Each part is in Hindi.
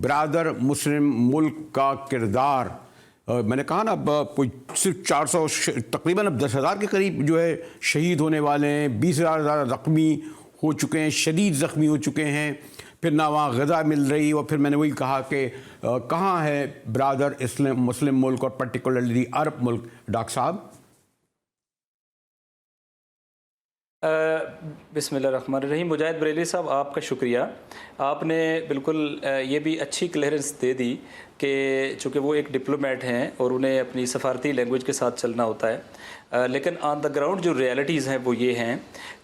ब्रादर मुस्लिम मुल्क का किरदार, मैंने कहा ना, अब कोई सिर्फ 400 तकरीबन अब 10,000 के करीब जो है शहीद होने वाले हैं, 20,000 ज़्यादा ज़ख्मी हो चुके हैं, शदीद ज़ख्मी हो चुके हैं, फिर ना वहाँ ग़ज़ा मिल रही। और फिर मैंने वही कहा कि कहाँ है ब्रादर इस्लाम मुस्लिम मुल्क और पर्टिकुलरली अरब मुल्क। डॉक्टर साहब, बिस्मिल्लाहिर्रहमानिर्रहीम। मुजाहिद बरेली साहब, आपका शुक्रिया। आपने बिल्कुल ये भी अच्छी क्लियरेंस दे दी कि चूँकि वो एक डिप्लोमेट हैं और उन्हें अपनी सफारती लैंग्वेज के साथ चलना होता है, लेकिन ऑन द ग्राउंड जो रियलिटीज़ हैं वो ये हैं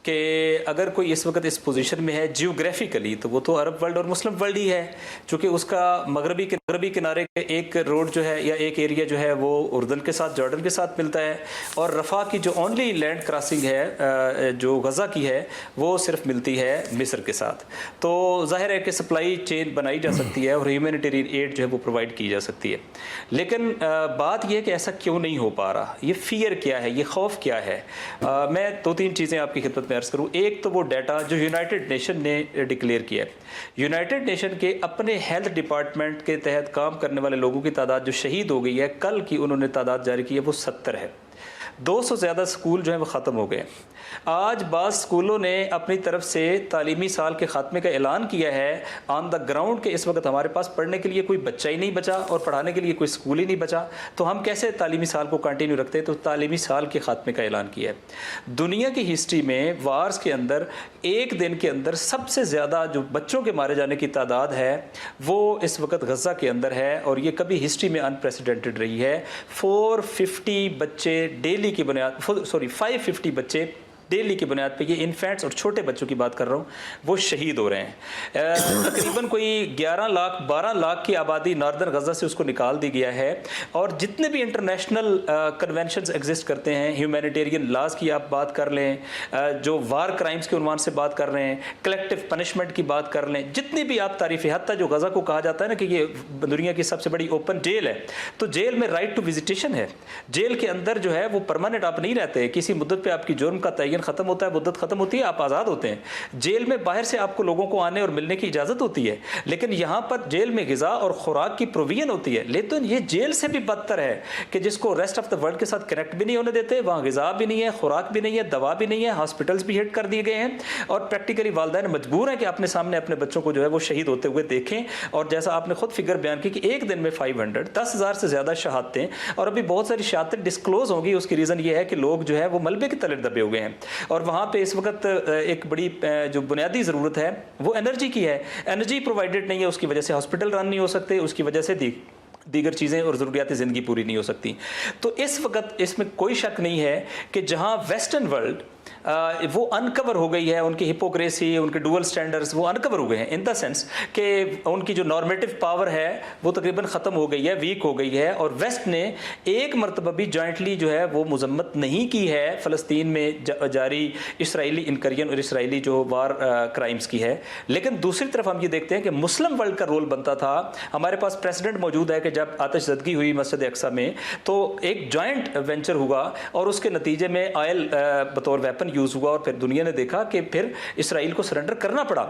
कि अगर कोई इस वक्त इस पोजीशन में है जियोग्राफिकली, तो वो तो अरब वर्ल्ड और मुस्लिम वर्ल्ड ही है, चूँकि उसका मगरबी किनारे के एक रोड जो है या एक एरिया जो है वो उर्दन के साथ, जॉर्डन के साथ मिलता है, और रफ़ा की जो ओनली लैंड क्रॉसिंग है जो गज़ा की है वो सिर्फ मिलती है मिस्र के साथ। तो ज़ाहिर है कि सप्लाई चेन बनाई जा सकती है और ह्यूमैनिटेरियन एड जो है वो प्रोवाइड की जा सकती है। लेकिन बात यह है कि ऐसा क्यों नहीं हो पा रहा, ये फ़ियर क्या है, ये खौफ क्या है। मैं 2-3 चीज़ें आपकी खिदमत में अर्ज़ करूँ। एक तो वो डाटा जो यूनाइटेड नेशन ने डिक्लेयर किया है, यूनाइटेड नेशन के अपने हेल्थ डिपार्टमेंट के तहत काम करने वाले लोगों की तादाद जो शहीद हो गई है, कल की उन्होंने तादाद जारी की है, वो 70 है। 200 से ज़्यादा स्कूल जो है वो ख़त्म हो गए। आज बाज़ स्कूलों ने अपनी तरफ से तालीमी साल के ख़ात्मे का ऐलान किया है ऑन द ग्राउंड के इस वक्त हमारे पास पढ़ने के लिए कोई बच्चा ही नहीं बचा और पढ़ाने के लिए कोई स्कूल ही नहीं बचा, तो हम कैसे तालीमी साल को कंटिन्यू रखते हैं। तो तालीमी साल के ख़ात्मे का ऐलान किया है। दुनिया की हिस्ट्री में वार्स के अंदर एक दिन के अंदर सबसे ज़्यादा जो बच्चों के मारे जाने की तादाद है वो इस वक्त गज़ा के अंदर है, और ये कभी हिस्ट्री में अनप्रेसिडेंटेड रही है। 450 बच्चे डेली की बुनियाद 550 बच्चे डेली की बुनियाद पे, ये इन्फेंट्स और छोटे बच्चों की बात कर रहा हूँ, वो शहीद हो रहे हैं। तकरीबन कोई 11 लाख 12 लाख की आबादी नॉर्दर्न गज़ा से उसको निकाल दी गया है। और जितने भी इंटरनेशनल कन्वेंशंस एग्जिस्ट करते हैं, ह्यूमैनिटेरियन लाज की आप बात कर लें, जो वार क्राइम्स के उन्वान से बात कर रहे हैं, कलेक्टिव पनिशमेंट की बात कर लें, जितनी भी आप तारीफ़, हत्ता जो गज़ा को कहा जाता है ना कि ये दुनिया की सबसे बड़ी ओपन जेल है, तो जेल में राइट टू विजिटेशन है। जेल के अंदर जो है वो परमानेंट आप नहीं रहते, किसी मुद्दत पे आपकी जुर्म का तयन खत्म होता है, मुद्दत खत्म होती है, आप आज़ाद होते हैं। जेल में बाहर से आपको लोगों को आने और मिलने की इजाज़त होती है, लेकिन यहाँ पर जेल में ग़िज़ा और खुराक की प्रोविजन होती है। लेकिन ये जेल से भी बदतर है कि जिसको रेस्ट ऑफ द वर्ल्ड के साथ कनेक्ट भी नहीं होने देते, वहाँ ग़िज़ा भी नहीं है, खुराक भी नहीं है, दवा भी नहीं है, हॉस्पिटल्स भी हिट कर दिए गए हैं, और प्रैक्टिकली वालिदैन मजबूर हैं कि अपने सामने अपने बच्चों को जो है वो शहीद होते हुए देखें। और जैसा आपने खुद फिगर बयान की कि एक दिन में 10,000 से ज़्यादा शहादतें, और अभी बहुत सारी शहादतें डिस्क्लोज होंगी। उसकी रीज़न ये है कि लोग जो है वो मलबे के तले दबे हुए हैं, और वहाँ पे इस वक्त एक बड़ी जो बुनियादी ज़रूरत है वो एनर्जी की है। एनर्जी प्रोवाइडेड नहीं है, उसकी वजह से हॉस्पिटल रन नहीं हो सकते, उसकी वजह से दीगर चीज़ें और ज़रूरियात ज़िंदगी पूरी नहीं हो सकती। तो इस वक्त इसमें कोई शक नहीं है कि जहाँ वेस्टर्न वर्ल्ड वो अनकवर हो गई है, उनकी हिपोक्रेसी, उनके डुअल स्टैंडर्ड्स वो अनकवर हो गए हैं, इन द सेंस कि उनकी जो नॉर्मेटिव पावर है वो तकरीबन ख़त्म हो गई है, वीक हो गई है। और वेस्ट ने एक मरतबा भी जॉइंटली जो है वो मजम्मत नहीं की है फ़लस्तीन में जारी इसराइली इनकरियन और इसराइली जो वार क्राइम्स की है। लेकिन दूसरी तरफ हम ये देखते हैं कि मुस्लिम वर्ल्ड का रोल बनता था। हमारे पास प्रेसिडेंट मौजूद है कि जब आतिशज़दगी हुई मस्जिद अक्सा में, तो एक जॉइंट वेंचर हुआ और उसके नतीजे में ऑयल बतौर वेपन यूज़ हुआ, और फिर दुनिया ने देखा कि फिर इसराइल को सरेंडर करना पड़ा।